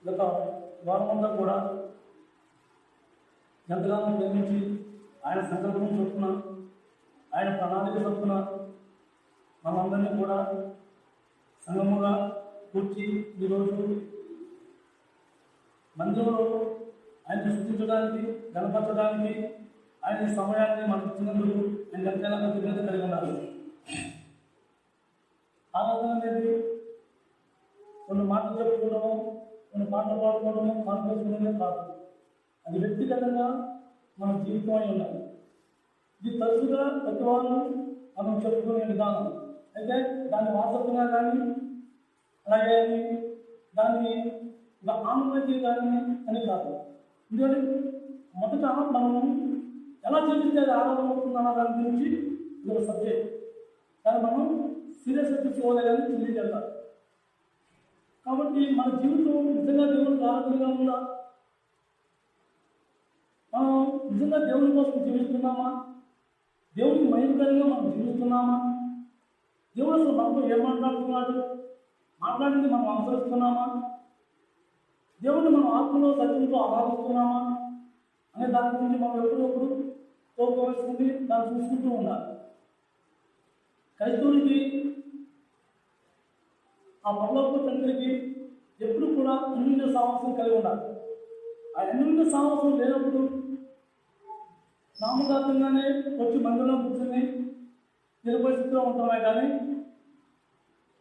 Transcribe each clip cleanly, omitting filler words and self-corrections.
గత వారమంతా కూడా ఎంతగానో ప్రేమించి ఆయన సంకల్పం చొప్పున ఆయన ప్రణాళిక చొప్పున మనందరినీ కూడా సంగముగా కూర్చి ఈరోజు మందిరంలో ఆయన సృష్టించడానికి గణపరచడానికి ఆయన సమయాన్ని మనకు ఇచ్చినందుకు ఆయన ఎంతైనా కృతజ్ఞత కలిగి ఉన్నారు. ఆరాధన అనేది కొన్ని మాటలు చెప్పుకోవడము, కొన్ని పాటలు పాడుకోవడము, కాన్ఫరెన్స్ కాదు. అది వ్యక్తిగతంగా మన జీవితం అయి ఉండాలి. ఇది తరచుగా ప్రతి వాళ్ళు మనం చెప్పుకునే విధానం. అయితే దాన్ని వాస్తవంగా కానీ అలాగే దాన్ని ఒక ఆనందకి కానీ అని కాదు. ఎందుకంటే మొదట మనము ఎలా చేస్తే అది ఆనందం అవుతుందన్న దాని గురించి ఇది ఒక సబ్జెక్ట్. కానీ మనం సీరియస్గా తీసుకోవాలి తెలియజేయాలి. కాబట్టి మన జీవితం నిజంగా దేవునికి ఆనందంగా ఉందా? మనం నిజంగా దేవుని కోసం జీవిస్తున్నామా? దేవునికి మహిమకరంగా మనం జీవిస్తున్నామా? దేవుడు అసలు మనతో ఏం మాట్లాడుతున్నాడు? మాట్లాడింది మనం అనుసరిస్తున్నామా? దేవుడిని మనం ఆత్మలో సత్యంతో ఆరాధిస్తున్నామా అనే దాని గురించి మనం ఎప్పుడప్పుడు తోపవలసింది దాన్ని చూసుకుంటూ ఉండాలి. క్రైస్తవుడికి ఆ పరలోక తండ్రికి ఎప్పుడు కూడా అన్యోన్య సామర్థ్యం కలిగి ఉండాలి. ఆ అన్యోన్య సామర్థ్యం లేనప్పుడు నామకార్థంగానే వచ్చి మందిరంలో కూర్చొని నిరుపరిస్థితిలో ఉంటామే కానీ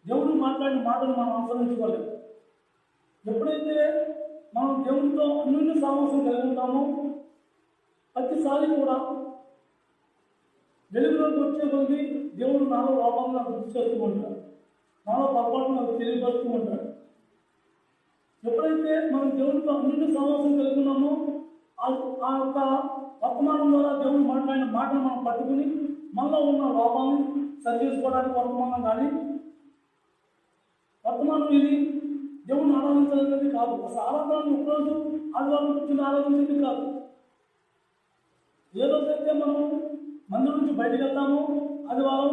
దేవుడు మాట్లాడిన మాటలు మనం అనుసరించుకోలేదు. ఎప్పుడైతే మనం దేవునితో అన్యోన్య సామర్థ్యం కలిగి ఉంటామో ప్రతిసారి కూడా వెలుగులోకి వచ్చే కొద్ది దేవుడు నాలో లోపంగా గుర్తు చేస్తూ ఉంటాడు, నాలో పొరపాటు నాకు తెలియపరుస్తూ ఉంటాడు. ఎప్పుడైతే మనం దేవునితో అన్యోన్య సామర్థ్యం కలిగి ఉన్నామో ఆ యొక్క వర్తమానం ద్వారా దేవుడు మాట్లాడిన మాటను మనం పట్టుకుని మనలో ఉన్న లోపాలను సరి చేసుకోవడానికి వర్తమానం కానీ వర్తమానం ఇది దేవుడిని ఆరాధించాలనేది కాదు. అసలు ఆరాధన ఒకరోజు ఆదివారం కూర్చుని ఆరాధించేది కాదు. ఏ రోజైతే మనం మందిరం నుంచి బయటకు వెళ్తామో ఆదివారం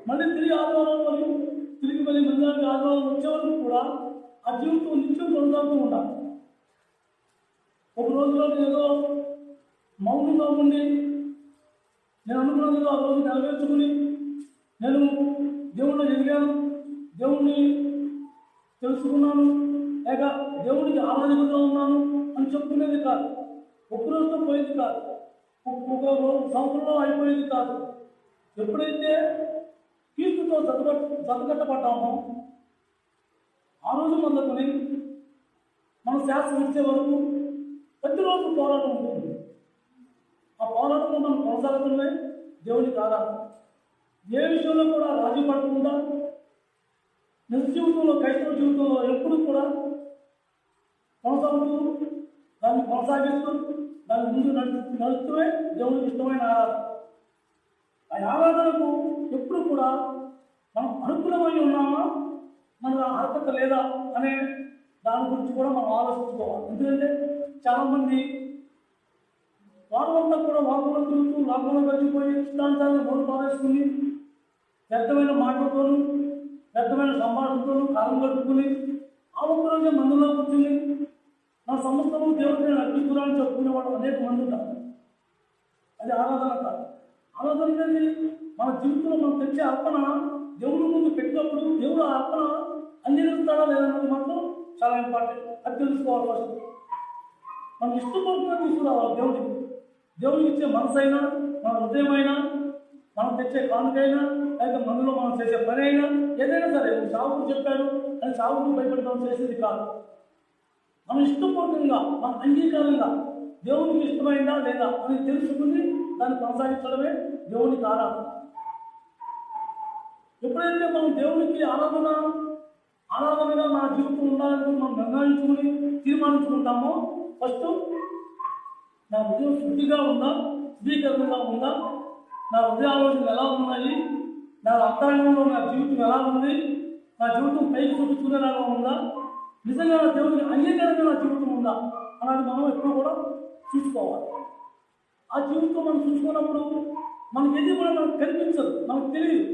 మళ్ళీ తిరిగి ఆదివారం మరియు తిరిగి మళ్ళీ మందిరానికి ఆదివారం వచ్చే వరకు కూడా ఆ జీవితం నిత్యం కొనసాగుతూ ఉండాలి. ఒక రోజులో ఏదో మౌనంగా ఉండి నేను అనుకున్నది ఆ రోజు నెరవేర్చుకుని నేను దేవుణ్ణి ఎదిగాను, దేవుణ్ణి తెలుసుకున్నాను, లేక దేవుడికి ఆరాధనగా ఉన్నాను అని చెప్పుకునేది కాదు. ఒక రోజుతో పోయేది కాదు, ఒక సంవత్సరంలో అయిపోయేది కాదు. ఎప్పుడైతే కీర్తితో జతకట్టబడ్డామో ఆ రోజు మొదలుకొని మన శ్వాస విడిచే వరకు ప్రతిరోజు పోరాటం ఉంటుంది. ఆ పోరాటంలో మనం కొనసాగుతుండే దేవునికి ఆరాధన. ఏ విషయంలో కూడా రాజీ పడకుండా నిజ జీవితంలో క్రైస్తవ జీవితంలో ఎప్పుడు కూడా కొనసాగుతూ దాన్ని కొనసాగిస్తూ దాని ముందు నడుస్తూనే దేవునికి ఇష్టమైన ఆరాధన. ఆ ఆరాధనకు ఎప్పుడు కూడా మనం అనుకూలమై ఉన్నామా, మన అర్హత లేదా అనే దాని గురించి కూడా మనం ఆలోచించుకోవాలి. ఎందుకంటే చాలామంది వారంతా కూడా వాకులో తిరుగుతూ లాభంలో గడిచిపోయి ఇష్టాంతాలను నోరు పారేసుకుని వ్యర్థమైన మాటలతోనూ వ్యర్థమైన సంభాషణతోనూ కాలం గడుపుకుని ఆ ఒక్కరోజే మందులో కూర్చుని నా సమస్తము దేవుడిని నేను అర్పిస్తున్నానని చెప్పుకునేవాడు అనేక మంది ఉంటారు. అది ఆరాధన కాదు. ఆరాధన అనేది మన జీవితంలో మనం తెచ్చే అర్పణ దేవుడి ముందు పెట్టినప్పుడు దేవుడు ఆ అర్పణ అంగీకరిస్తాడా లేదన్నది మాత్రం చాలా ఇంపార్టెంట్. అది తెలుసుకోవాలి. ఫస్ట్ మనం ఇష్టపడుతున్నా తీసుకురావాలి. దేవుడికి ఇచ్చే మనసైనా మన హృదయమైనా మనం తెచ్చే కానుకైనా లేక మందులో మనం చేసే పని అయినా ఏదైనా సరే సాగుకు చెప్పాడు అని సాగుకు భయపడడం చేసేది కాదు. మనం ఇష్టపూర్వకంగా మన అంగీకారంగా దేవునికి ఇష్టమైందా లేదా అని తెలుసుకుని దాన్ని కొనసాగించడమే దేవునికి ఆరాధన. ఎప్పుడైతే మనం దేవునికి ఆరాధనగా నా జీవితం ఉండాలని మనం నిర్ణయించుకుని తీర్మానించుకుంటామో ఫస్ట్ నా హృదయం శుద్ధిగా ఉందా, శుద్ధీకరణగా ఉందా, నా హృదయ ఆలోచనలు ఎలా ఉన్నాయి, నా అంతరంగంలో నా జీవితం ఎలా ఉంది, నా జీవితం పైకి చూపించుకునేలాగా ఉందా, నిజంగా నా దేవుడికి అంగీకారంగా నా జీవితం ఉందా అన్నది మనం ఎప్పుడు కూడా చూసుకోవాలి. ఆ జీవితం మనం చూసుకున్నప్పుడు మనకి ఏది కూడా మనకు కనిపించదు, మనకు తెలియదు.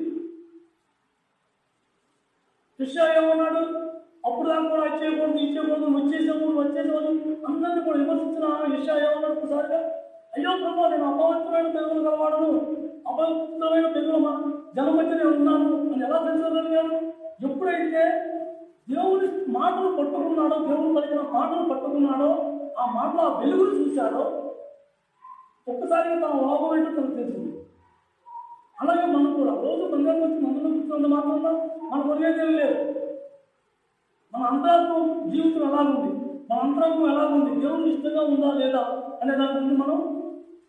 కృష్ణ ఏమన్నాడు? అప్పుడు దాకా కూడా వచ్చేయకూడదు, ఇచ్చేయకూడదు, వచ్చేసేవాళ్ళు అందరినీ కూడా విమర్శించిన విషయాలు ఏమన్నాడు ఒకసారిగా, అయ్యో ప్రభు నేను అపవిత్రమైన పెరుగులు కలవాడను, అపవిత్రమైన పెరుగుల జనం మధ్య నేను ఉన్నాను అని ఎలా తెలుసుకోగలిగాను? ఎప్పుడైతే దేవుని మాటలు పట్టుకున్నాడో, దేవుడు కలిగిన మాటలు పట్టుకున్నాడో, ఆ మాటలు ఆ వెలుగును చూశాడో ఒక్కసారిగా తన లోపం ఏంటో తనకు తెలిసింది. అలాగే మనం కూడా రోజు బంగారం వచ్చి మందులో కూర్చుంటే మాత్రం మన కొరిగేదేం లేదు. మన అంతరాత్మ జీవితం ఎలాగుంది, మన అంతరాత్మ ఎలాగుంది, దేవునికి ఇష్టంగా ఉందా లేదా అనే దాని గురించి మనం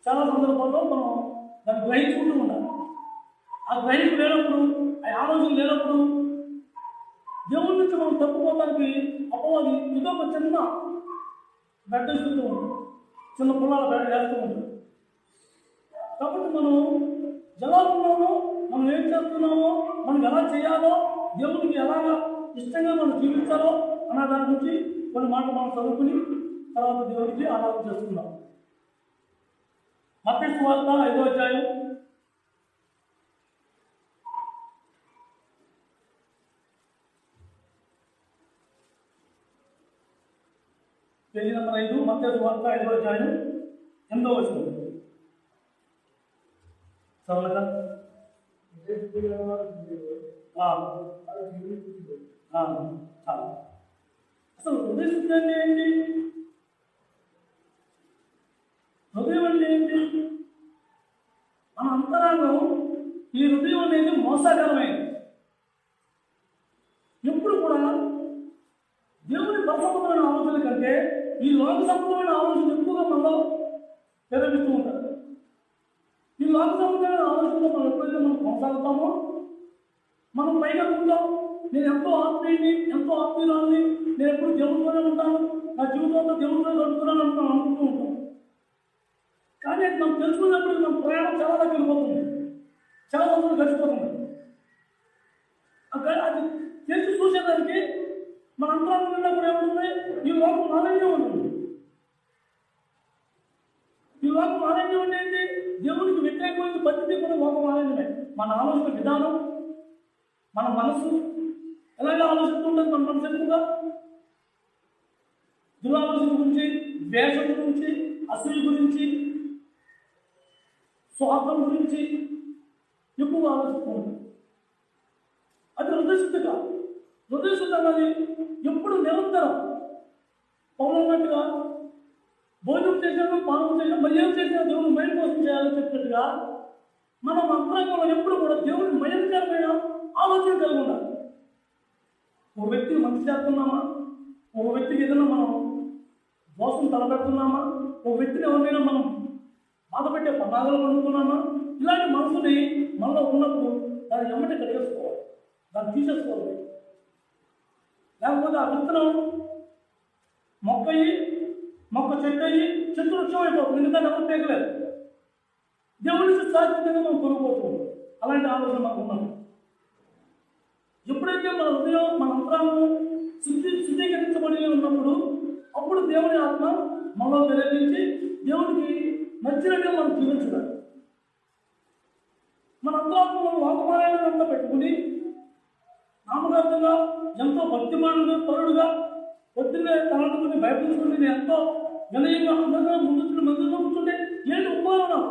చాలా సందర్భాల్లో మనం దాన్ని గ్రహించుకుంటూ ఉండాలి. ఆ గ్రహింపు లేనప్పుడు, ఆ ఆలోచన లేనప్పుడు దేవుడి నుంచి మనం తప్పుకోవడానికి అపవాది ఏదో ఒక చిన్న బెడ్ ఇస్తూ ఉంటుంది, చిన్న పుల్లాల బెడ్ వేస్తూ ఉంటుంది. కాబట్టి మనం ఎలా ఉన్నామో, మనం ఏం చేస్తున్నామో, మనం ఎలా చేయాలో, దేవుడికి ఎలాగా ఇష్టంగా మనం జీవించాలో అన్న దాని గురించి కొన్ని మాటలు మనం చదువుకుని తర్వాత దేవుడికి ఆరాధన చేసుకుందాం. మత్తయి సువార్త 5వ అధ్యాయం పేజీ నెంబర్ 5, మత్తయి సువార్త 5వ అధ్యాయం 8వ వచనం. చదవగా అసలు హృదయ శుద్ధి అంటే ఏంటి? హృదయం అంటే ఏంటి? మన అంతరాంగం, ఈ హృదయం అనేది మోసకరమైనది. ఎప్పుడు కూడా దేవుని పరిసంబంధమైన ఆలోచన కంటే ఈ లోక సంబంధమైన ఆలోచన ఎక్కువగా మనలో పెరిగిస్తూ ఉంటారు. ఈ లోక సంబంధమైన ఆలోచనలో మనం ఎప్పుడైతే మనం కొనసాగుతామో మనం పైగా ఉంటాం. నేను ఎంతో ఆత్మీయుని, ఎంతో ఆత్మీయురాలని, నేను ఎప్పుడు దేవుడితోనే ఉంటాను, నా జీవితంలో దేవుడితో గడుపుతున్నాను అనుకుంటూ ఉంటాం. కానీ అది మనం తెలుసుకున్నప్పుడు మన ప్రయాణం చాలా దగ్గర పోతుంది, చాలా రోజులు గడిచిపోతుంది. అది తెలిసి చూసేదానికి మన అంతరాత్మ ఉన్నప్పుడు ఏముంటుంది? ఈ లోకం మాలిన్యం ఉంటుంది. ఈ లోకం మాలిన్యం అంటే ఏంటి? దేవుడికి వ్యతిరేకమైన పద్ధతి కూడా లోక మాలిన్యమే. మన ఆలోచన విధానం, మన మనసు ఎలాగ ఆలోచిస్తుంటుంది. మన మనసు ఎక్కువగా దురాలోచన గురించి, ద్వేషం గురించి, అసూయ గురించి, స్వార్థం గురించి ఎక్కువగా ఆలోచిస్తూ ఉంటుంది. అది హృదయశుద్ధి కాదు. హృదయశుద్ధి అన్నది ఎప్పుడు నిరంతరం పౌరున్నట్టుగా భోజనం చేశాను, పానం చేశాను, మయం చేసిన దేవుని మయం కోసం చేయాలని చెప్పినట్టుగా మనం అంతరంగంలో ఎప్పుడు కూడా దేవుని మయంకరమైన ఆలోచన కలిగి ఉండాలి. ఒక వ్యక్తిని మంచి చేస్తున్నామా, ఒక వ్యక్తికి ఏదైనా మనం దోషం తలపెడుతున్నామా, ఒక వ్యక్తిని ఎవరినైనా మనం బాధపెట్టే పన్నాగలు పండుతున్నామా, ఇలాంటి మనసుని మనలో ఉన్నప్పుడు దాన్ని ఎమ్మటి కడిగేసుకోవాలి, దాన్ని తీసేసుకోవాలి. లేకపోతే ఆ విత్తనం మొక్క చెట్టు అయ్యి చెట్టు వృక్షం అయిపోతుంది. ఎందుకంటే ఎవరు పేగలేదు. దేవుడి నుంచి శాశ్వతంగా మనం కొనుక్కోవచ్చు. అలాంటి ఆలోచన మనకు ఉన్నాం. ఎప్పుడైతే మన హృదయం, మన అంతరాలను శుద్ధీకరించబడి ఉన్నప్పుడు అప్పుడు దేవుని ఆత్మ మనలో ప్రేరేపించి దేవుడికి నచ్చినట్టు మనం జీవించాలి. మన అంతరాత్మ మనం లోకమానంతా పెట్టుకుని నామకార్థంగా ఎంతో భక్తిమానుడుగా పొద్దున్నే తలంటుకుని భయపడుతుంది, నేను ఎంతో వినయంగా అందరిగా మందులో కూర్చుంటే ఏంటి ఉపమానం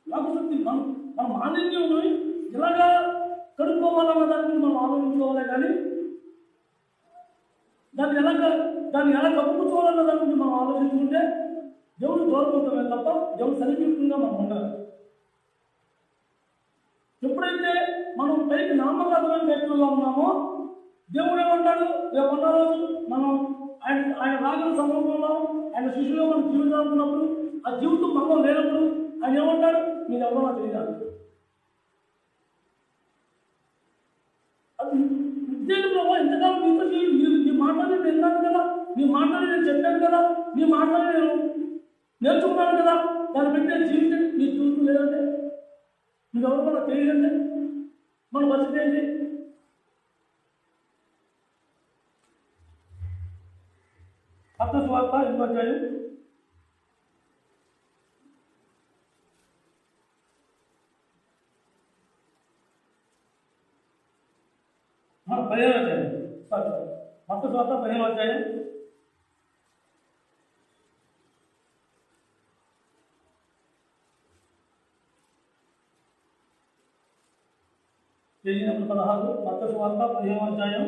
నాకు శక్తి. మన మాలిన్యం ఇలాగా కడుక్కోవాలన్న దాని గురించి మనం ఆలోచించుకోవాలి. కానీ దాన్ని ఎలా కప్పుకోవాలన్న దాని గురించి మనం ఆలోచించుకుంటే దేవుడు దూరం అవుతామే తప్ప దేవుడు సరిపూర్ణంగా మనం ఉండాలి. ఎప్పుడైతే మనం పైకి నామకార్థమైన వ్యక్తులుగా ఉన్నామో దేవుడు ఏమంటాడు? రేపు ఉన్న రోజు మనం ఆయన రాగల సమూహంలో ఆయన శిష్యులో మనం జీవితాలనుకున్నప్పుడు ఆ జీవితం మనలో లేనప్పుడు ఆయన ఏమంటాడు? మీరు ఎవరో తెలియదు. అది ఇదేంటి ప్రభావ, ఎంతకాలం మీతో నీ మాటలు నేను విన్నాను కదా, నీ మాటలు నేను చెప్పాను కదా, నీ మాటలు నేను నేర్చుకున్నాను కదా, దాన్ని పెట్టే జీవితం నీ చూస్తూ లేదంటే మీరెవరు కూడా తెలియదంటే మన పరిస్థితి ఏంటి? మత్తయి సువార్త 8వ అధ్యాయం 8 15వ అధ్యాయం. సారీ, మత్తయి సువార్త 15వ అధ్యాయం. Page number 16. మత్తయి సువార్త 15వ అధ్యాయం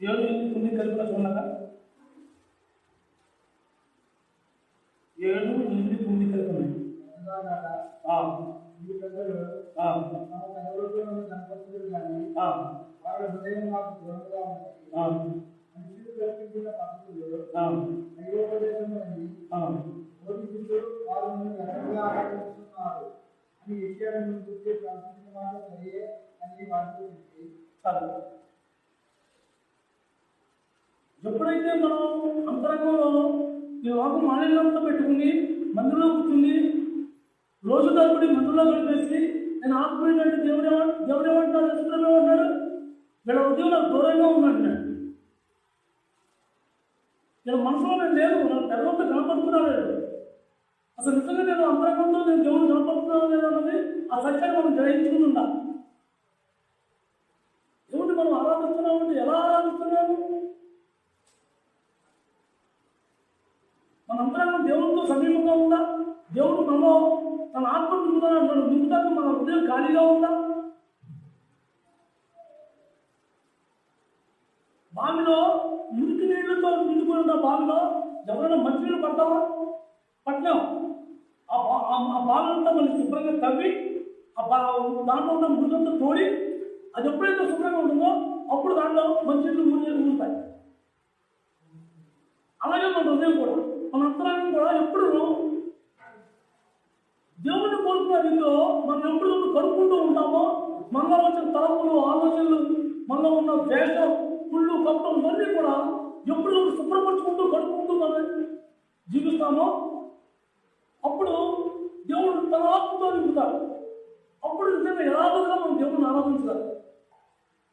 7, 8, 9 కలిపిన చూడగా 7, 8, 9 కలిపినాయి. ఎప్పుడైతే మనం అంతరంగంలో ఈ వాకు మాలిన్యంతో పెట్టుకుని మందులో కూర్చుని రోజు తరబడి మందులో గడిపేసి నేను ఆత్మీయుడంటే దేవుడు ఏమంటాడు, యశ్వరం ఏమంటాడు, వీళ్ళ ఉద్యోగం నాకు దూరంగా ఉందంటున్నాడు. వీళ్ళ మనసులో నేను లేదు, నాకు పెద్దలంతా కనపడుతున్నాను లేదు. అసలు నిజంగా నేను అంతరంగంతో నేను దేవుడు కనపడుతున్నాను లేదన్నది ఆ సత్యాన్ని మనం గ్రహించుకుని ఉండాలి. దేవుడిని మనం ఆరాధిస్తున్నామంటే ఎలా ఆరాధిస్తున్నాము? మన అంతరంగం దేవుడితో సమీపంగా ఉందా? దేవుడు మనలో తన ఆత్మ నింపుతాను మన హృదయం ఖాళీగా ఉందా? బావిలో మురికి నీళ్లతో నిండుకుని ఉన్న బావిలో ఎవరైనా మంచినీళ్ళు పడతావా? పట్టాం. ఆ బావిలంతా మళ్ళీ శుభ్రంగా తవ్వి దాంట్లో ఉన్న మురికంతా తోడి అది ఎప్పుడైతే శుభ్రంగా ఉంటుందో అప్పుడు దాంట్లో మంచినీళ్ళు ఊరుతాయి. అలాగే మన హృదయం కూడా, మన అంతరాంగం కూడా ఎప్పుడు దేవుడిని కోరుకున్న రీతిలో మనం ఎప్పుడు కలుపుకుంటూ ఉంటామో మనలో వచ్చిన తలపులు, ఆలోచనలు, మనలో ఉన్న ద్వేషం, కుళ్ళు, కప్పం ఇవన్నీ కూడా ఎప్పుడు శుభ్రపరుచుకుంటూ కలుపుకుంటూ మనం జీవిస్తామో అప్పుడు దేవుడు తన ఆత్మతో నింపుతాడు. అప్పుడు నిజంగా యథార్థంగా మనం దేవుడిని ఆరాధించాలి.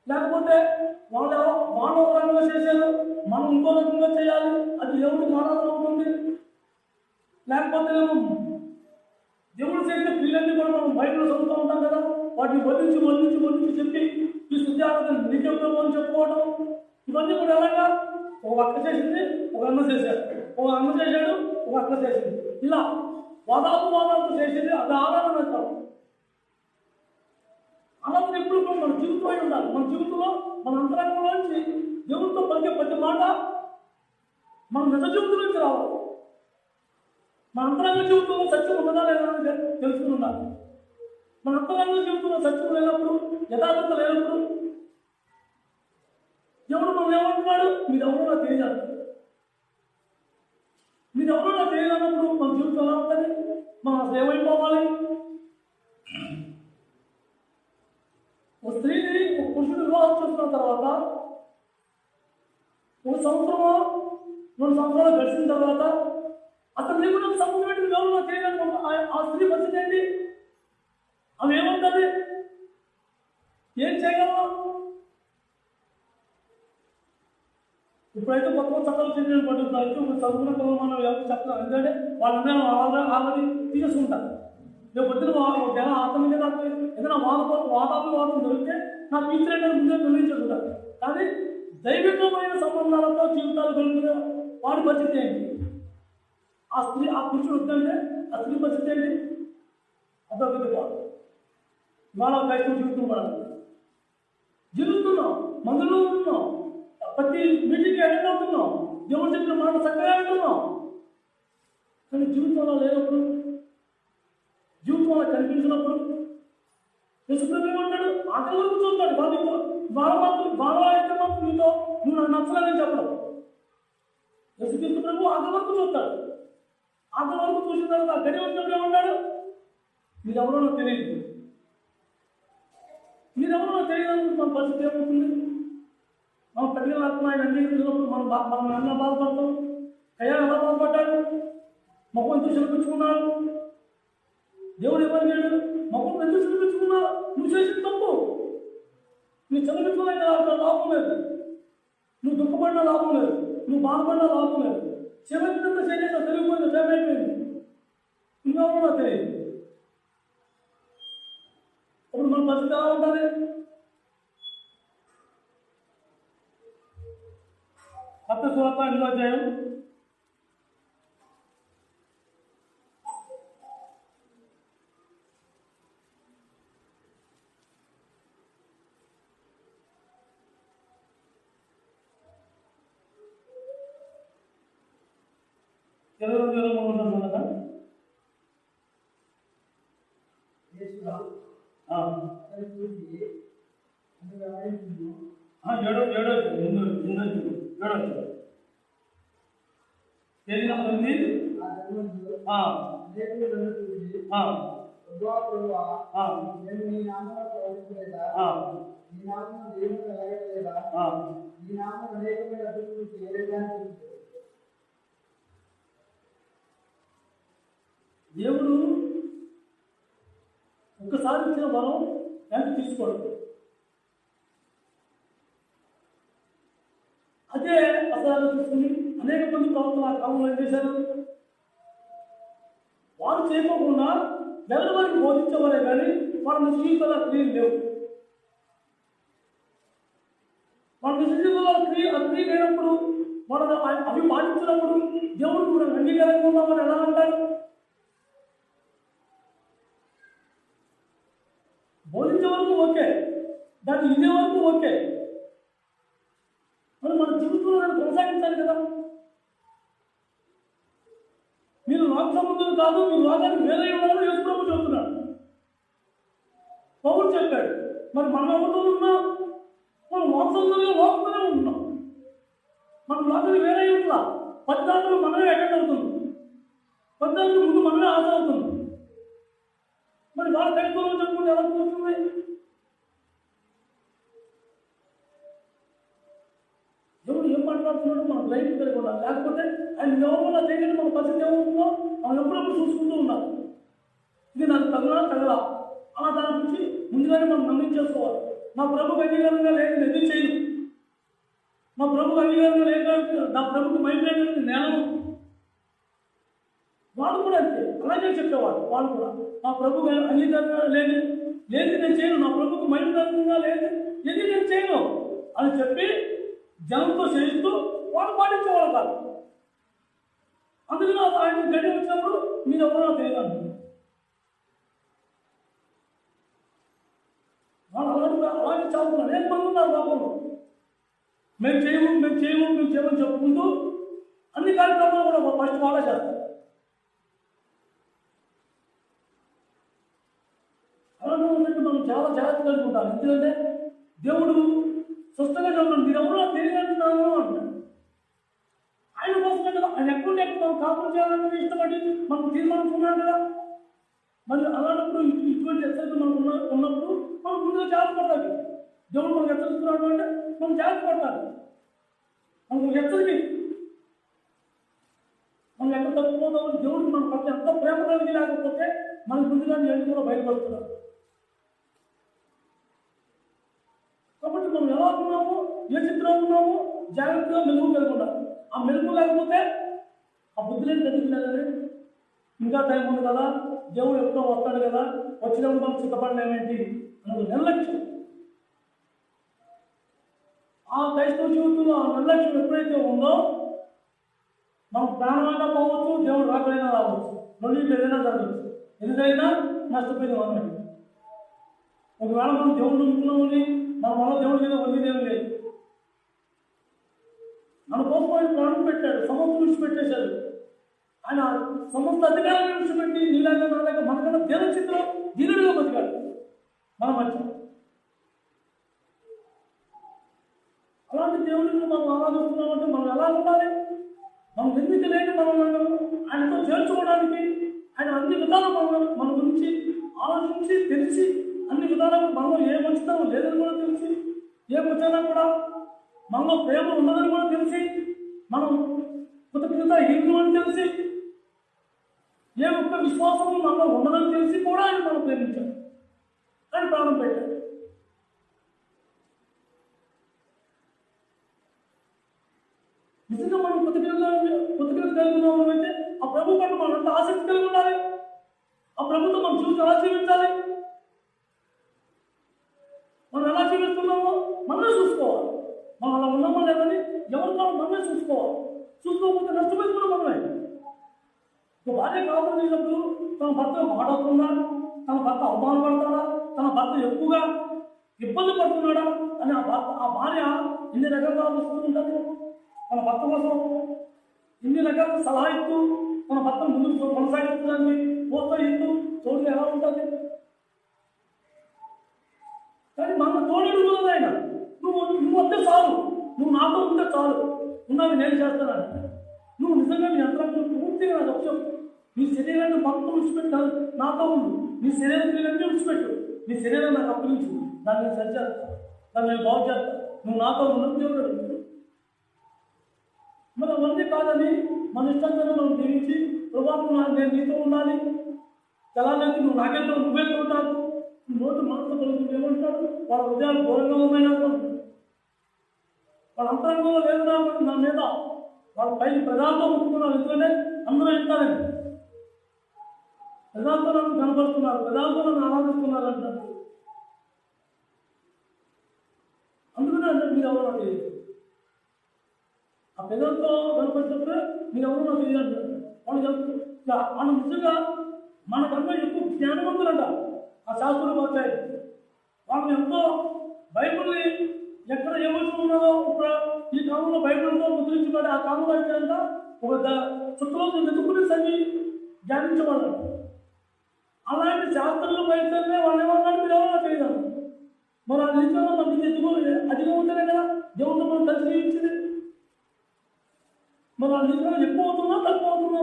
లేకపోతే వాళ్ళు ఒక రకంగా చేశారు, మనం ఇంకో రకంగా చేయాలి, అది దేవుడికి ఆరాధన అవుతుంది. లేకపోతే దేవుడు చేసిన క్రియలన్నీ కూడా మనం బయటలో చదువుతూ ఉంటాం కదా, వాటిని వదిలించి చెప్పి ఈ శుద్ధి ఆరాధన నిజంగా అని చెప్పుకోవడం, ఇవన్నీ కూడా ఎలాగా ఒక అక్క చేసింది, ఒక అన్న చేశాడు, ఒక అన్న చేశాడు, ఒక అక్క చేసింది, ఇలా వాదాలు చేసేది అది ఆరాధన అంటాం. ఆరాధన ఎప్పుడు కూడా మన జీవితం అయి ఉండాలి. మన జీవితంలో మన అంతరంగంలోంచి దేవుడితో పలికే ప్రతి మాట మన నిజ జీవితం నుంచి రావాలి. మన అంతరంగ జీవితంలో సత్యం ఉన్నదా లేదా తెలుసుకుని ఉండాలి. మన అంతరంగ జీవితంలో సత్యం లేనప్పుడు, యథార్థత లేనప్పుడు దేవుడు మనం ఏమంటున్నాడు, మీరెవరో నాకు తెలియదు. మీరెవరో నాకు తెలియనప్పుడు మన జీవితం ఎలా ఉంటుంది? మనం అసలు ఏమైపోవాలి? ఒక స్త్రీని ఒక పురుషుడు వివాహం చేసుకున్న తర్వాత 1 సంవత్సరమో 2 సంవత్సరాలు గడిచిన తర్వాత అసలు నీకు నాకు సంబంధం ఏంటి, ఎవరు నాకు తెలియదు. ఆ స్త్రీ పరిస్థితి ఏంటి? ఆమె ఏమంటుంది? ఏం చేయగలవా? ఇప్పుడైతే కొత్త చట్టాలు చేసిన పడుతుంది. చదువుకున్న పిల్లలు మనం ఎవరికి చెప్తాం, ఎందుకంటే వాళ్ళందరూ ఆల్రెడీ తీసుకుంటారు. రేపు పొద్దున ఎలా ఆత్మ మీద నాకు ఏదైనా వాతావరణం దొరికితే నా ఫ్యూచర్ ఏంటో ముందే నిర్ణయించుకుంటారు. కానీ దైవికమైన సంబంధాలతో జీవితాలు కలిగిన వాడి పరిస్థితి ఏంటి? ఆ పురుషుడు వద్దంటే ఆ స్త్రీ పరిస్థితి ఏంటి? అదొకటి కాదు. ఇవాళ క్రైస్తవ జీవితం కూడా జీవిస్తున్నాం, మందులో ఉంటున్నాం, ప్రతి మీటింగ్కి అటెండ్ అవుతున్నాం, దేవుడు చెప్పిన మాట చక్కగా అంటున్నాం. కానీ జీవితంలో లేనప్పుడు, జీవితంలో కనిపించినప్పుడు యశ్వరం ఏమంటాడు? ఆకలి వరకు చూస్తాడు. వాళ్ళ అయితే మాత్రం నీతో నువ్వు నాకు నచ్చలేదని చెప్పడం. యశ్వక్రీస్తు ప్రభు ఆకలి వరకు చూస్తాడు. ఆకలి వరకు చూసిన తర్వాత గడి వచ్చినప్పుడు ఏమన్నాడు? మీరెవరో నాకు తెలియదు. మీరెవరో నాకు తెలియదు. మన పరిస్థితి ఏమవుతుంది? మనం పెద్దగా ఆయన అంగీకరించినప్పుడు మనం ఎలా బాధపడతాం? అయ్యా ఎలా బాధపడ్డాడు? మొక్కం ఎందుకు చూపించుకున్నాడు? దేవుడు ఏమన్నాడు? మొక్కం ఎందుకు చూపించుకున్నావు? నువ్వు చేసిన తప్పు. నువ్వు చదివించుకోలేక లాభం లేదు, నువ్వు దుఃఖపడినా లాభం లేదు, నువ్వు బాధపడినా లాభం లేదు. చెవించినంత చేసేసా తెలియపోయింది, చేమైపోయింది. ఇంకెవరో నాకు తెలియదు. అప్పుడు మన పరిస్థితి ఎలా ఉంటుంది? మత్తయి సువార్త 8వ అధ్యాయం 22 ఉంటుంది కదా. 7 దేవుడు ఒక్కసారి ఇచ్చిన వరం వెంట తీసుకోడు. అదే అసలు తీసుకుని అనేక మంది ప్రవక్తలు ఆ కాలంలో ఏం చేశారు? వారు చేయకోకుండా ఎవరి వారికి బోధించేవారే కానీ వాళ్ళ నిశ్చితుల క్రియలు లేవు. వాళ్ళ నిశ్చితుల క్రియ లేనప్పుడు వాళ్ళు అవి పాటించినప్పుడు దేవుడు కూడా అంగీకారంగా వాళ్ళు ఎలా అంటారు? బోధించే వరకు ఓకే, దాన్ని ఇదే వరకు ఓకే, మరి మన జీవితంలో కొనసాగించాలి కదా. మీరు లోక సంబంధులు కాదు, మీరు లోకానికి వేరే ఉన్నారని యేసు ప్రభు చెబుతున్నాడు. పౌలు చెప్పాడు. మరి మనం ఎవరితో ఉన్నాం? మనం లోక సంబంధులుగా లోకంలోనే ఉంటున్నాం. మనం లోకానికి వేరే ఉందా? 10 దాంట్లో మనమే అటెండ్ అవుతుంది, 10 దాంట్లో ముందు మనమే హాజరు అవుతుంది. మరి వాళ్ళ కైకోలో చెప్పుకుంటే ఎలా పోతుంది? ఎవరు ఏం మాట్లాడుతున్నాడో మనం లైఫ్ కలిగి ఉండాలి. లేకపోతే ఆయన ఎవరిలో చేయగలిగి మన పరిస్థితి ఏమవుతుందో మనం ఎప్పుడప్పుడు చూసుకుంటూ ఉండాలి. ఇది నాకు తగలా అలా దాని గురించి ముందుగానే మనం నమ్మించేసుకోవాలి. నా ప్రభుకు అంగీకారంగా లేదు నేను ఎందుకు చేయను, నా ప్రభుకు అంగీకారంగా లేదు, నా ప్రభుకు మైండ్ నేలను. వాళ్ళు కూడా అంతే, అలాగే చెప్పేవాళ్ళు. వాళ్ళు కూడా నా ప్రభుకు అంగీకారంగా లేదు నేను చేయను, నా ప్రభుకు మైండ్గా లేదు ఎందుకు నేను చేయను అని చెప్పి జనంతో చేయిస్తూ వాళ్ళు పాటించేవాళ్ళు కాదు. అందుకని ఆయన గడి వచ్చినప్పుడు మీరు ఎవరో తెలియదు. వాళ్ళు అలాగే చదువుకున్నారు. అనేక మంది ఉన్నారు లోపంలో. మేము చేయమని చెప్పుకుంటూ అన్ని కార్యక్రమాలు కూడా ఫస్ట్ వాళ్ళే చేస్తారు. అలాగే ఉన్నట్టు మనం చాలా జాగ్రత్త కలిగి ఉంటాం. ఎందుకంటే దేవుడు స్వస్థంగా చెబుతున్నాడు, మీరు ఎవరో తెలియదంటున్నాను అంటున్నాడు. ఆయన కోసమే కదా, ఆయన ఎక్కడ మనం కాపురం చేయాలని ఇష్టపడి మనం తీర్మానించుకున్నాం కదా. మరి అలాంటప్పుడు ఇటువంటి హెచ్చరిక మనకు ఉన్నప్పుడు మనం ముందుగా జాగ్రత్త పడాలి. దేవుడు మనకు హెచ్చరిస్తున్నాడు అంటే మనం జాగ్రత్త పడాలి. మనకు హెచ్చరిక మనం ఎక్కడ తప్పిపోతామని దేవుడికి మన పట్ల ఎంత ప్రేమ కలిగి లేకపోతే మనకు ముందుగా నేను కూడా బయటపడుతున్నాడు. కాబట్టి మనం ఎలా ఉన్నామో, ఏ చిత్రం ఉన్నామో జాగ్రత్తగా మెలుగు కలిగి ఉండాలి. ఆ మెలుగు లేకపోతే ఆ బుద్ధిలేని తెలియలేదండి. ఇంకా టైం ఉంది కదా, దేవుడు ఎప్పుడో వస్తాడు కదా, వచ్చినప్పుడు మనం సిద్ధపడలేమేంటి అన్నది నిర్లక్ష్యం. ఆ క్రైస్తవ జీవితంలో ఆ నిర్లక్ష్యం ఎప్పుడైతే ఉందో మనం ప్రాణమైనా పోవచ్చు, దేవుడు రాకైనా రావచ్చు, రెండింటి ఏదైనా జరగవచ్చు. ఏదైనా నష్టపోయింది మనం. ఒకవేళ మనం దేవుడు నమ్ముకున్నామని మన వల్ల దేవుడి మీద వదిలేదేమీ లేదు. మన కోసం ఆయన ప్రాణం పెట్టాడు, సమస్త విడిచిపెట్టేశాడు. ఆయన సమస్త అధికారాన్ని విడిచిపెట్టి నీలాగా నాలాగా మనకన్నా దేవుని చిత్రం దీనుడిగా బతికాడు మన మధ్య. అలాంటి దేవుడిని మనం ఆరాధిస్తున్నామంటే మనం ఎలా ఉండాలి? మనం ఎందుకు లేని మనం ఆయనతో చేర్చుకోవడానికి ఆయన అన్ని విధాలు మన గురించి ఆలోచించి తెలిసి అన్ని విధాలుగా మనలో ఏ మంచితనం లేదని కూడా తెలిసి, ఏ వచ్చానా కూడా మనలో ప్రేమ ఉన్నదని కూడా తెలిసి, మనం కృతజ్ఞత హిందూ అని తెలిసి, ఏ ఒక్క విశ్వాసము మనలో ఉన్నదని తెలిసి కూడా ఆయన మనం ప్రేమించాడు, ఆయన ప్రాణం పెట్టాడు. నిజంగా మనం కృతజ్ఞత కలిగిన అయితే ఆ ప్రభు పట్ల మనం ఎంత ఆసక్తి కలిగి ఉండాలి, ఆ ప్రభుత్వం మన జీవితం ఎలా జీవించాలి, మనం ఎలా జీవిస్తున్నామో మనమే చూసుకోవాలి. మనం అలా ఉన్నామో లేదని ఎవరితో మనమే చూసుకోవాలి. నష్టపోయింది కూడా మనమే. ఒక భార్య కాపురం చేసినప్పుడు తన భర్త మాట్లాడుతుందా, తన భర్త అవమానపడతాడా, తన భర్త ఎక్కువగా ఇబ్బంది పడుతున్నాడా అని ఆ భార్య ఇన్ని రకాలుగా ఆలోచిస్తూ ఉంటుంది. తన భర్త కోసం ఇన్ని రకాల సలహా ఇస్తూ తన భర్త ముందుకు కొనసాగిస్తుందని ప్రోత్సహిస్తూ తోడు ఎలా ఉంటుంది. కానీ మన తోడు ఉన్నది ఆయన, నువ్వు వస్తే చాలు, నువ్వు నాతో ఉంటే చాలు, ఉన్నది నేను చేస్తానని. నువ్వు నిజంగా నీ యంత్రాన్ని పూర్తిగా నాకు వచ్చావు. నీ శరీరాన్ని మొత్తం విడిచిపెట్టాలి, నాతో ఉండు. నీ శరీరం క్రియలన్నీ విడిచిపెట్టు, నీ శరీరం నాకు అప్పగించు, దాన్ని నేను సరిచేస్తాను, దాన్ని నేను బాగు చేస్తాను, నువ్వు నాతో ఉన్నది దేవుడు అడుగుతాడు. మరి అవన్నీ కాదని మన ఇష్టంగా మనం జీవించి ప్రభావం నేను నీతో ఉండాలి, తెలానికి నువ్వు నాకెంతో నువ్వెంతో ఉంటావు, నోటు మాటలు కలుగుతుంది ఏమంటాడు, వాళ్ళ హృదయాలు ఘోరంగా ఉన్నాయి నాకు అంటాడు. వాళ్ళ అంతరంగంలో లేదు నా మీద, వాళ్ళ పైకి ప్రజలతో ముట్టుకున్నారు, ఎందుకంటే అందరూ వింటారండి, ప్రజలతో నన్ను కనపడుతున్నారు, ప్రజలతో నన్ను ఆరాధిస్తున్నారు అంటారు. అందుకనే అంటే మీరు ఎవరు నాకు తెలియదు, ఆ ప్రజలతో కనపడినప్పుడే మీరు ఎవరు నాకు తెలియదు అంటారు. వాళ్ళు నిజంగా మనకన్నా ఎక్కువ జ్ఞానవంతులంట ఆ శాస్త్రులు వచ్చాయి. వాళ్ళు ఎంతో బైబుల్ని ఎక్కడ ఏమవుతూ ఉన్నదో ఇప్పుడు ఈ కాలంలో బైబిల్తో ముద్రించబడి ఆ కాలంలో అయితే ఒక చుట్టలో వెతుకుని సరి ధ్యానించబడ్డారు. అలాంటి శాస్త్రులు బయటనే వాళ్ళు ఏమన్నాడు మీరు ఎవరో తెలియదు. మరి ఆ నిజంగా మనకి అధికం ఉంటేనే కదా దేవుడితో మనం కలిసి జీవించింది. మరి ఆ నిజంగా ఎక్కువ అవుతున్నా తక్కువ అవుతున్నా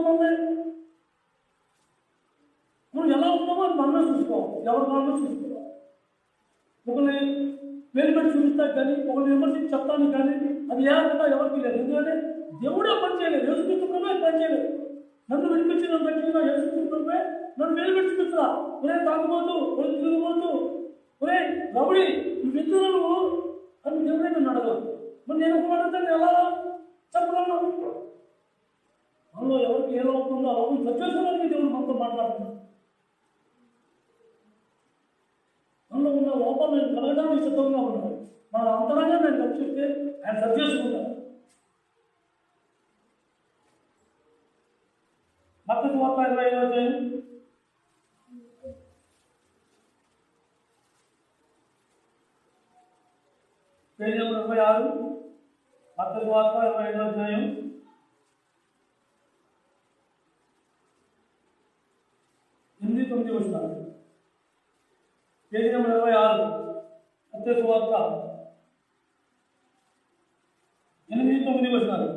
మనం ఎలా ఉన్నామో అది మనమే చూసుకోవాలి, ఎవరి మనమే చూసుకోవాలి. ఒకరిని వెలుపెట్టి చూపిస్తాకు కానీ ఒకరిని విమర్శించి చెప్తానికి కానీ అది ఏకుండా ఎవరికి లేదు. ఎందుకంటే దేవుడే పని చేయలేదు, యేసుక్రీస్తుమే పని చేయలేదు. నన్ను విడిపించి నన్ను రక్షించిన యేసుక్రీస్తుమే నన్ను వెలుపెట్టి చూపిస్తా. ఒరే తాగుబోతు, ఒరే తిరుగుబోతు, ఒరే రౌడీ, నువ్వు నువ్వు అని దేవుడే నన్ను అడగాలి. మరి నేను ఒక అడిగితే ఎలా చెప్పగలను? మనలో ఎవరికి ఏ లోపం ఉందో ఆ లోపం సత్యేశ్వరానికి దేవుడు మనతో మాట్లాడుతున్నాడు. మనలో ఉన్న లోపాలు నేను కలగడానికి సిద్ధంగా ఉన్నాను. మన అంతరంగా నేను రక్షిస్తే ఆయన సత్యేసుకుంటాను. మత్తయి సువార్త 25వ అధ్యాయం 26. మత్తయి సువార్త 25వ అధ్యాయం 8-9 వచనాలు. పేజీ నెంబర్ 26 మత్తయి సువార్త 8-9 వచనాలు.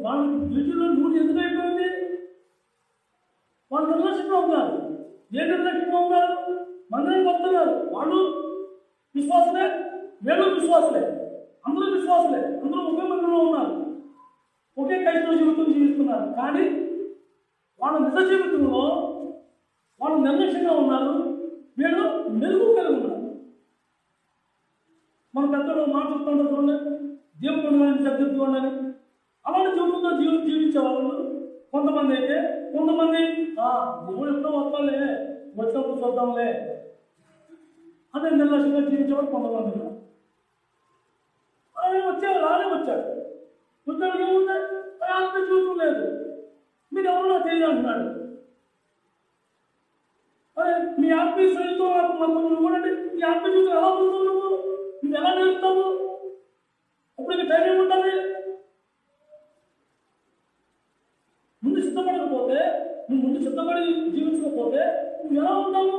వాళ్ళు వీటిలో నూనె ఎందుకు అయిపోయింది? వాళ్ళు నిర్లక్ష్యంగా ఉన్నారు. ఏ నిర్లక్ష్యంగా ఉన్నారు? మందిరం వస్తున్నారు. వాళ్ళు విశ్వాసులే, వీళ్ళు విశ్వాసులే, అందరూ విశ్వాసులే, అందరూ ఒకే మందిరంలో ఉన్నారు, ఒకే క్రైస్తవ జీవితం జీవిస్తున్నారు. కానీ వాళ్ళ నిజ జీవితంలో వాళ్ళు నిర్లక్ష్యంగా ఉన్నారు, వీళ్ళు మెరుగు కలిగి ఉన్నారు. మన పెద్దలు మాట్లాడుతుంటారు చూడండి, దేవుడు చదివించుకోండి, అలాంటి జీవితంతో జీవించే వాళ్ళు కొంతమంది. అయితే కొంతమంది దేవుడు ఎప్పుడో వస్తాలే, వచ్చినప్పుడు చూద్దాంలే అదే నిర్లక్ష్యంగా జీవించేవాడు కొంతమంది. ఆయన వచ్చాడు, రానే వచ్చాడు, వచ్చాడు ఏముంది, అంత చూడటం లేదు, మీరు ఎవరో తెలియదంటున్నాడు. అదే మీ ఆత్మీయ శ్రేణితో నువ్వు కూడా ఈ ఆత్మీయ జీవితం ఎలా ఉంటుందో నువ్వు ఎలా నేర్పుతావు? అప్పుడు నీకు టైం ఏముంటుంది? ముందు సిద్ధపడకపోతే, నువ్వు ముందు సిద్ధపడి జీవించకపోతే నువ్వు ఎలా ఉంటావు?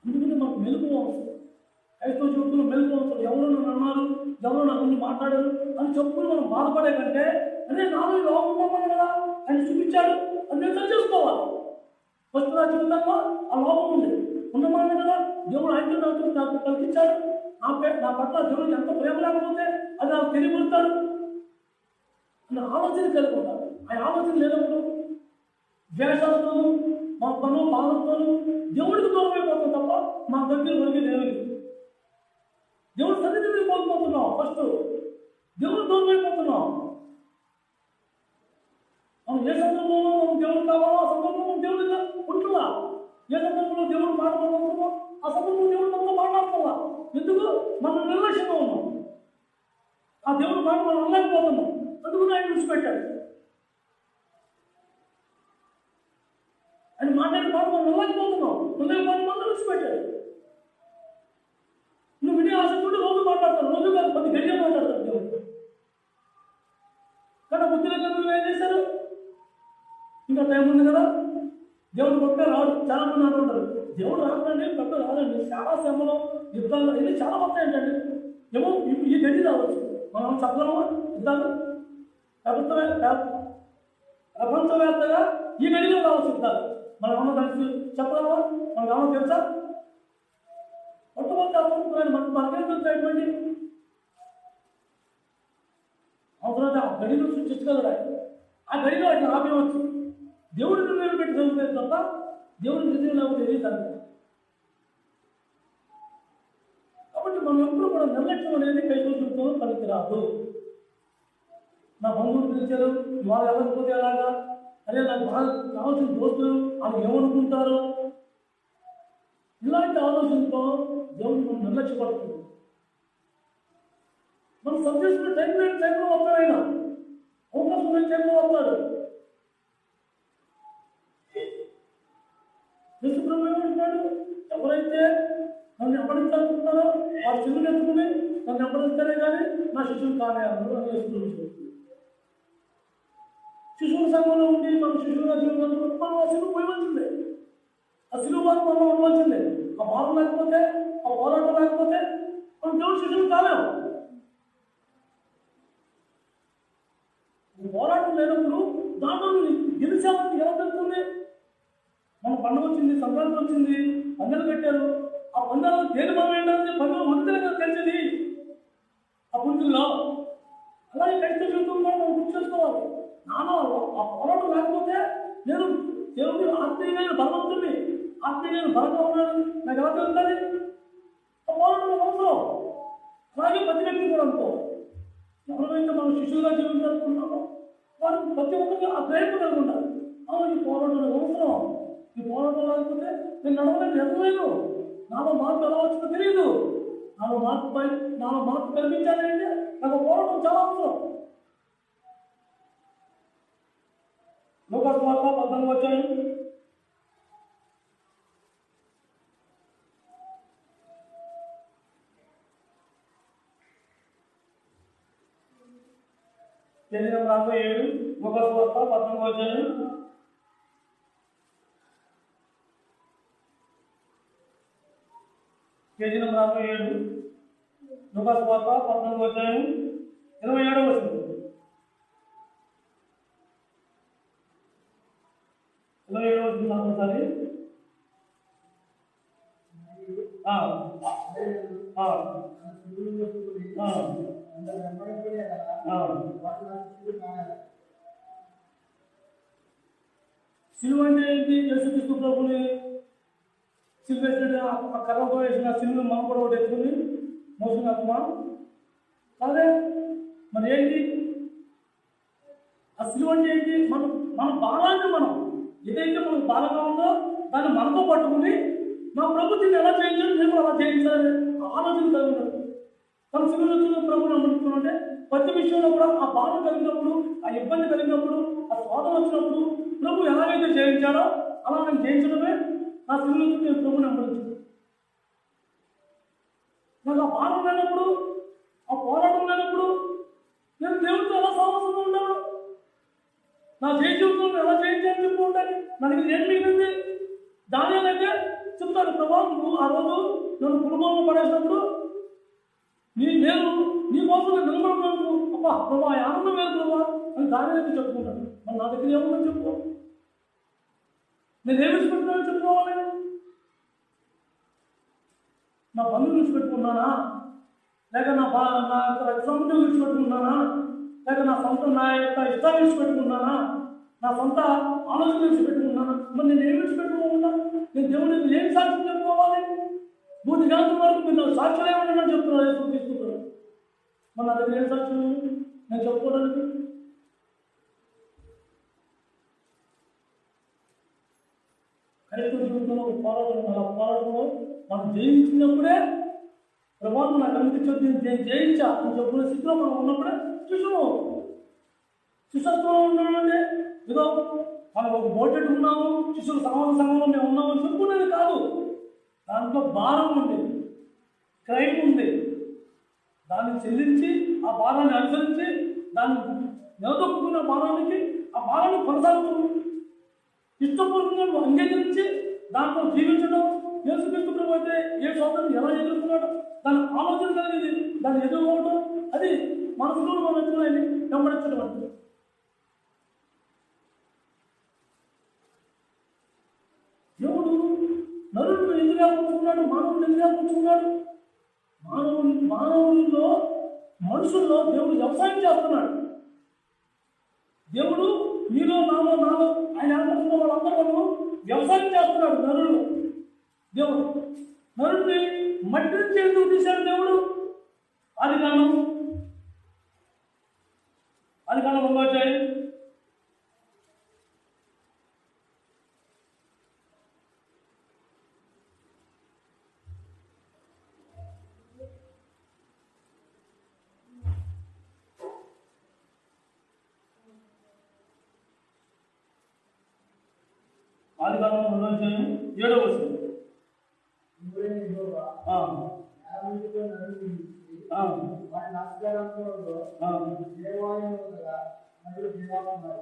అందుకని మనకు మెలుపు అవసరం. క్రైస్తవ జీవితంలో మెలుపు అవసరం. ఎవరు నన్ను అన్నారు, ఎవరు నా గురించి మాట్లాడారు అని చెప్పుకుని మనం బాధపడే కంటే, అదే నాలో లోపం ఉన్నామని కదా ఆయన చూపించాడు, అది నేను సరి చేసుకోవాలి. ఫస్ట్ నా జీవితంలో ఆ లోపం ఉంది, ఉన్నమాట కదా దేవుడు ఆయన నాకు కల్పించాడు. నా పట్ల దేవుడికి ఎంత ప్రేమ లేకపోతే అది నాకు తెలియబడతాడు అన్న ఆలోచన కలిగి ఉంటారు. ఆ ఆలోచన లేనప్పుడు ద్వేషాలతోనూ మా పను బాధలతోనూ దేవుడికి దూరం అయిపోతాం తప్ప మా దగ్గర వరకు దేవుడికి ఫస్ట్ దేవుడు దూరం అయిపోతున్నాం. మనం ఏ సందర్భంలో మనం దేవుడు కావాలో ఆ సందర్భంలో దేవుడు ఉంటున్నా. ఏ సందర్భంలో దేవుడు మాట్లాడుతున్నామో ఆ సందర్భంలో దేవుడు మనతో మాట్లాడుతున్నా. ఎందుకు? మనం నిర్లక్ష్యంగా ఉన్నాం. ఆ దేవుడు మాట మనం అనలేకపోతున్నాం. అందుకు ఆయన విడిచిపెట్టాడు. ఆయన మాట్లాడే మాట మనం అనలేకపోతున్నాం. మనం విడిచిపెట్టాడు. నువ్వు వినే ఆసక్తి రోజు మాట్లాడతావు. రోజు కాదు, 10 గంటలు మాట్లాడతావు దేవుడు. కానీ బుద్ధి దగ్గర నువ్వు ఏం చేశారు? ఇంకా టైం ఉంది కదా, దేవుడు కొట్టే రాడు. చాలా మంది అంటుంటారు దేవుడు రాకండి, కొట్ట రాదండి. చాలా శ్రమలో యుద్ధాలు ఇవి చాలా వస్తాయి ఏంటండి. ఏమో ఈ గడ్డి రావచ్చు, మనం చెప్పగలమా? యుద్ధాలు ప్రపంచవ్యాప్తంగా ఈ గడిలో రావచ్చు యుద్ధాలు. మనం ఏమన్నా దానికి చెప్పగలమా? మనకు ఏమన్నా తెలుసా? కొట్టబోతే మనకేం తెలుస్తాయి? అవసరం ఆ గడిలో సృష్టించగలరా? ఆ గడిలో అట్లా ఆపేవచ్చు. దేవుడి నిర్ణయం పెట్టి చదువుతాయి తప్ప దేవుడి నిర్ణయం లేకపోతే తెలియదు. కాబట్టి మనం ఎప్పుడు కూడా నిర్లక్ష్యం అనేది కైకొలుతో పనికిరాదు. నా బంధువులు పిలిచారు, వాళ్ళు వెళ్ళకపోతే ఎలాగా, అదే నాకు బాగా కావాల్సిన దోస్తులు వాళ్ళు ఏమనుకుంటారు, ఇలాంటి ఆలోచనతో దేవుడు మనం నిర్లక్ష్యపడుతుంది. మనం సబ్జెక్ట్ టైంలో వస్తాడు ఆయన, అవకాశం లేని టైంలో వస్తాడు. యేసుప్రభు ఏమంటున్నాడు? ఎవరైతే నన్ను వెంబడించాలనుకుంటారో వారు చిన్నులు ఎత్తుకుని నన్ను వెంబడిస్తేనే కానీ నా శిశువులు కానేయాలి అని యేసుప్రభు. శిశువుల సంఘంలో ఉండి మనం శిశువుల జీవితంలో మనం ఆ శిలువు పోయవలసిందే. ఆ శిలువు వారు మనం ఉండవలసిందే. ఆ భారం లేకపోతే, ఆ పోరాటం లేకపోతే మనం దేవుడు శిశువులు కాలేము. పోరాటం లేనప్పుడు దాంట్లో గెలిచామని ఎలా తెలుస్తుంది? మన పండుగ వచ్చింది, సంక్రాంతి వచ్చింది, పందెలు కట్టారు. ఆ పందాలు దేని మనం ఏంటంటే పండుగ వంతులే కదా తెలిసింది ఆ పుంజుల్లో. అలాగే కష్ట జీవితం కూడా మనం గుర్తు చేసుకోవాలి. నాన్న ఆ పోరాటం లేకపోతే నేను దేవుడి ఆత్మీయమైన బలవంతుడిని, ఆత్మీయమైన బలంగా ఉన్నాను నాకు ఎలా తెలుస్తుంది? ఆ పోరాటం అవసరం. అలాగే ప్రతి వ్యక్తి కూడా అనుకో, ఎవరైతే మనం శిశువుగా జీవించాలనుకుంటున్నామో వారికి ప్రతి ఒక్కరికి ఆ గ్రహింపు కలిగి ఉండాలి. ఈ పోరాటం అవసరం. ఈ పోరాటం లేకపోతే నేను నడవలేదు, ఎదగలేదు, నాలో మార్పు ఎలా వచ్చిందో తెలియదు. నాలో మార్పు కల్పించాలి అంటే నాకు పోరాటం చాలా అవసరం. లూకాసు వార్త 14 వచ్చాయి. పేజీ నెంబర్ 47, లూకాసు వార్త 14 వచ్చాయి. పేజీ నెంబర్ 47, లూకాసు వార్త 14 వచ్చాయి. 27వ వచనం. 27వ వచనం ఒకసారి. సిలువ అంటే ఏంటి? యేసుక్రీస్తు ప్రభుని సిలువ వేసినట్టు ఆ కర్రతో వేసిన సిలువను మనం కూడా ఒకటి ఎత్తుకుని మోసుకున్నామా? కాదే. మరి ఏంటి ఆ సిలువ అంటే ఏంటి? మన బాలాన్ని ఏదైతే మనకు బాలంగా ఉందో దాన్ని మనతో పట్టుకుని మా ప్రభు దీన్ని ఎలా చేయించాలి, నేను అలా చేయించాలి ఆలోచన కలిగినాడు. తన సిలువలో ప్రభుని నమ్ముకుంటే ప్రతి విషయంలో కూడా ఆ బాధ కలిగినప్పుడు, ఆ ఇబ్బంది కలిగినప్పుడు, ఆ శోధన వచ్చినప్పుడు ప్రభు ఎలాగైతే చేయించాడో అలా నేను చేయించడమే నా సిలువలో నేను ప్రభుని నమ్మడించాను. నాకు ఆ బాధ లేనప్పుడు, ఆ పోరాటం లేనప్పుడు నేను దేవుడితో ఎలా సహవాసంగా ఉంటాను? నా జీవితంలో ఎలా చేయించాలని చెప్పి ఉండాలి. మనకి ఏం మిగిలింది? దానిలోనైతే చెప్తాను, ప్రభా నువ్వు ఆ రోజు నన్ను కుటుంబంలో పడేసినప్పుడు నేను నీ కోసం నిలబడుతున్నాను. అబ్బా ప్రభా ఆనందం లేదు ప్రభా అని దానిలోకి చెప్పుకుంటాను. మరి నా దగ్గర ఏముందని చెప్పు, నేనేమి విడిచిపెట్టుకున్నాను చెప్పుకోవాలి. నా బంధువులు విడిచిపెట్టుకున్నానా, లేక నా రక్తసంబంధం విడిచిపెట్టుకున్నానా, లేక నా యొక్క ఇష్టాలు విడిచిపెట్టుకున్నానా, నా సొంత ఆలోచన విడిచిపెట్టుకున్నానా? మరి నేను ఏమి విడిచిపెట్టుకోకుండా నేను దేవుడికి ఏం సాక్ష్యం చెప్పుకోవాలి? 3 గంటల వరకు మీరు సాక్ష్యం ఏమన్నా చెప్తున్నారు. తీసుకుంటారు మన దగ్గర ఏం సాక్షి నేను చెప్పుకోవడానికి? క్రైస్తవ జీవితంలో ఒక పోరాటం, ఆ పోరాటంలో మనం జయించినప్పుడే ప్రభావం నాకు అనిపించొద్దు, నేను జయించా అని చెప్పుకునే స్థితిలో మనం ఉన్నప్పుడే శిశుత్వంలో ఉండడం అంటే ఏదో మనం ఒక బోటెట్ ఉన్నాము, శిశువుల సంఘంలో మేము ఉన్నామని చెప్పుకునేది కాదు. దాంట్లో భారం ఉంది, క్రైమ్ ఉంది. దాన్ని చెల్లించి ఆ భారాన్ని అనుసరించి దాన్ని నిలదొక్కున్న భారానికి ఆ భారాన్ని కొనసాగుతూ ఇష్టపూర్వకంగా అంగీకరించి దాంట్లో జీవించడం, యేసుక్రీస్తు అయితే ఏ స్వాతంత్రం ఎలా ఎదుర్కొన్నాడో దాని ఆలోచన కలిగింది, దాన్ని ఎదుర్కోవడం, అది మనసులో మన ఎదురుని వెంబడించడం అంటే. దేవుడు నరుడు ఎందుగా కూర్చున్నాడు, మానవుడు ఎందుగా కూర్చున్నాడు? మానవుల్లో మనుషుల్లో దేవుడు వ్యవసాయం చేస్తున్నాడు. దేవుడు నీలో నాలో ఆయన ఏర్పడుతున్న వాళ్ళందరూ వ్యవసాయం చేస్తున్నాడు. నరుడు దేవుడు నరుడిని మట్టి నుంచి ఎందుకు తీశాడు దేవుడు? ఆదికాండం 1వ అధ్యాయం ఆదికాండం 7వ వచనం.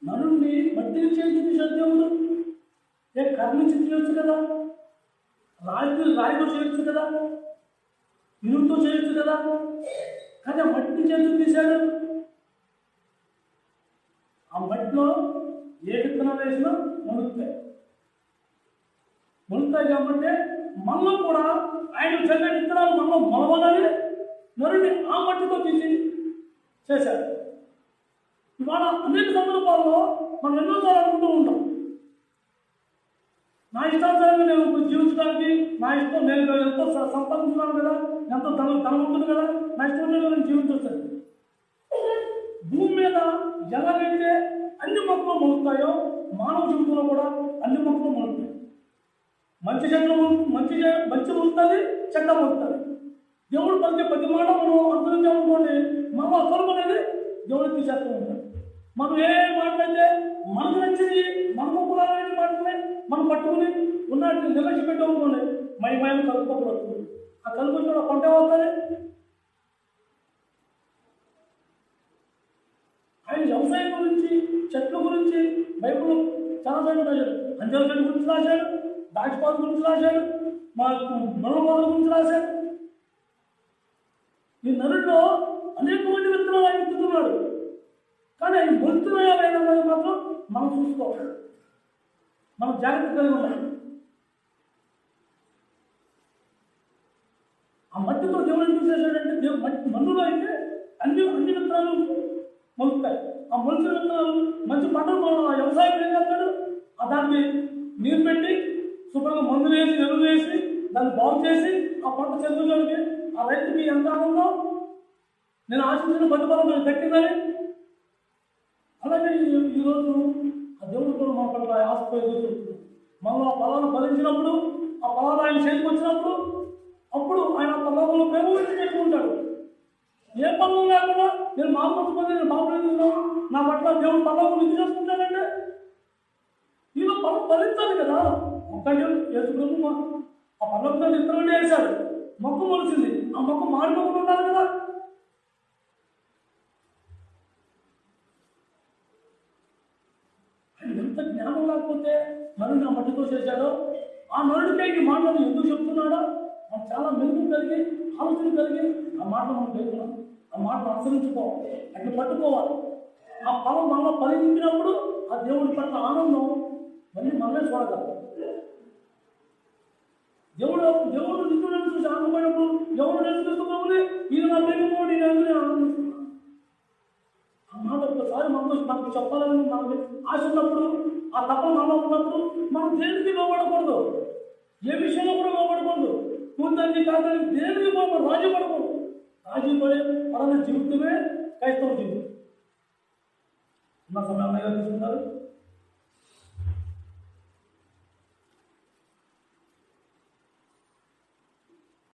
నరుణ్ణి మట్టి చేసి దేవుడు కర్మించి చేయొచ్చు కదా, రాయితో చేయొచ్చు కదా, ఇనుముతో చేయొచ్చు కదా, కానీ ఆ మట్టి చేసి తీశాడు. ఆ మట్టిలో ఏ విత్తనాలు వేసినా మొలుస్తాయి కాబట్టి మనలో కూడా ఆయన చదివే విత్తనాలు మనలో మొలవాలని నరుని ఆ మట్టితో తీసి చేశాడు. ఇవాళ అనేక సందర్భాల్లో మనం ఎన్నోసార్లు అనుకుంటూ ఉంటాం, నా ఇష్టానుసారంగా నేను జీవించడానికి, నా ఇష్టం నేను ఎంతో సంపాదించున్నాను కదా, ఎంతో ధనం ఉంటుంది కదా, నా ఇష్టం నేను జీవించవచ్చు. భూమి మీద ఎలాగైతే అన్ని మొక్కలు మొలుస్తాయో మానవ జీవితంలో కూడా అన్ని మొక్కలు మొలుస్తాయి. మంచి మొలుస్తుంది, చెడ్డ మొలుస్తుంది. దేవుడు పలికే ప్రతి మాట మనం అనుసరించామనుకోండి, మనం అసలు అనేది దేవుడు తీసేస్తూ ఉంటాడు. మనం ఏ మాటలైతే మనకు నచ్చింది, మనకు కులాలైన మాటలే మనం పట్టుకుని ఉన్నట్టు నిర్లక్ష్య పెట్టామనుకోండి, మయం కలుపుకోవడం వస్తుంది. ఆ కలుపుకోవడం పంట అవుతుంది. ఆయన వ్యవసాయం గురించి, చెట్ల గురించి బైబిల్లో చాలా సార్లు రాశాడు. అంజల చెట్టు గురించి రాశాడు, దాచిపాల గురించి రాశాడు, మనోపాల గురించి రాశాడు. ఈ నరుల్లో అనేకమంది విత్తనాలు ఆయన విత్తుతున్నాడు, కానీ ఆయన మొలుతున్నాయా లేదా మాత్రం మనం చూసుకోవాలి, మనం జాగ్రత్త కలిగి ఉండాలి. ఆ మట్టితో దేవుడు ఏం చేశాడంటే, మన్నులో అయితే అన్ని విత్తనాలు మొలుస్తాయి. ఆ మొలిచిన విత్తనాలు మంచి పంటలు వ్యవసాయం ఏం చేస్తాడు, దానికి నీరు పెట్టి శుభ్రంగా మందులు వేసి, ఎరువులు వేసి, దాన్ని బాగు చేసి ఆ పంట చెందులోకి ఆ రైతుకి ఎంత ఆనందం, నేను ఆశించిన బతుపరం నేను దక్కిందని. అలాగే ఈరోజు ఆ దేవుడు కూడా మన పట్ల ఆశపోయి మనం ఆ పొలాన్ని ఫలించినప్పుడు, ఆ పొలాలు ఆయన చేతికి వచ్చినప్పుడు, అప్పుడు ఆయన పొలంలో ప్రేమ పెట్టుకుంటాడు. ఏ పనులు లేకుండా నేను మాట్లాడుతుంది, నేను బాగులేదు, నా పట్ల దేవుడు పొలం విధి చేసుకుంటానంటే ఈలో పొలం ఫలించాలి కదా. ఒక్కటి ఎదుగు ఆ పొలంతో ఇతరులు వేశాడు, మొక్క మొలిచింది, ఆ మొక్క మాడిపోకుండా ఉండాలి కదా. ఆయన ఎంత జ్ఞానం లేకపోతే నరుని ఆ మట్టితో చేశాడో, ఆ నరుడికి ఈ మాటలు ఎందుకు చెప్తున్నాడో మనం చాలా మెరుగు కలిగి, ఆలోచన కలిగి ఆ మాటలు మనం తెలుసుకున్నాం. ఆ మాటలు అనుసరించుకోవాలి, అట్లా పట్టుకోవాలి. ఆ పొలం మనలో ఫలించినప్పుడు ఆ దేవుడి పట్ల ఆనందం మళ్ళీ మనమే చూడగలం. దేవుడు నిజం చూసి ఆనందమైనప్పుడు ఎవరు నేర్చుకుంటున్నామని ఇది నా ప్రేమ నేను ఆనందిస్తున్నాను. ఆ మాట ఒకసారి మనకు చెప్పాలని మనకి ఆశ ఉన్నప్పుడు, ఆ తప్ప మనలో ఉన్నప్పుడు మనం దేనికి లోపడకూడదు, ఏ విషయంలో కూడా లోపడకూడదు. ఉందని కాదని దేనికి మనం రాజీ పడకూడదు. రాజీ పడని జీవితమే క్రైస్తవ జీవితం. ఉన్న సమయం తీసుకున్నారు.